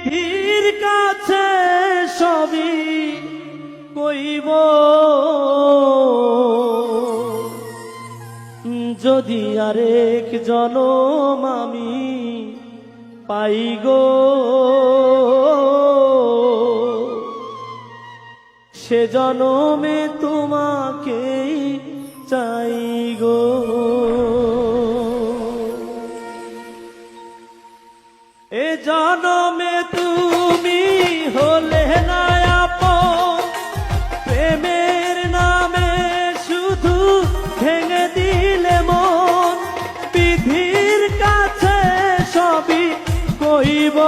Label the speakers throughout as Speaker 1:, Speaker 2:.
Speaker 1: বিধির কাছে সবই কইব, যদি আরেক জনম আমি পাই গো, সে জনমে তোমাকেই চাই গো। এ জনমে তুমি হলে না আপন, প্রেমের নামে শুধু ভেঙে দিলে মন। বিধির কাছে সবই কইব,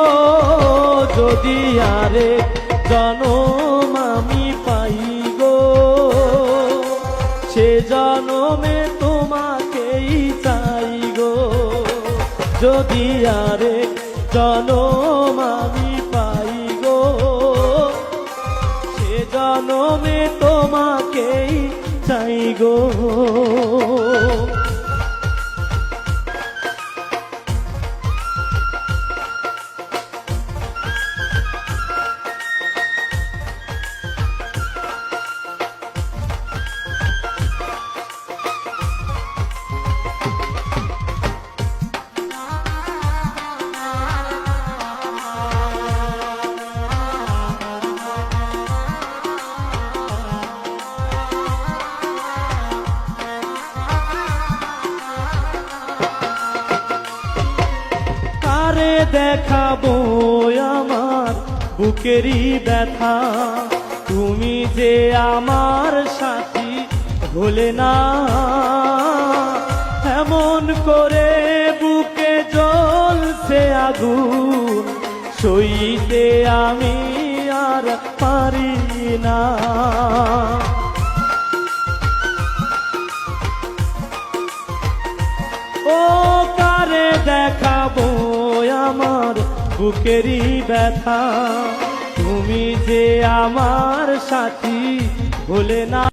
Speaker 1: যদি আরেক জনম আমি পাই গো, সে জনমে তোমাকেই চাই গো। যদি আরেক জনম আমি পাই গো, সে জনমে তোমাকেই চাই গো। দেখাবো আমার বুকেরই ব্যথা, তুমি যে আমার সাথী হলে না। এমন করে বুকে জ্বলছে আগুন, সইতে আমি আর পারি না। ও কারে দেখাবো আমার বুকেরই ব্যথা, তুমি যে আমার সাথী হলে না।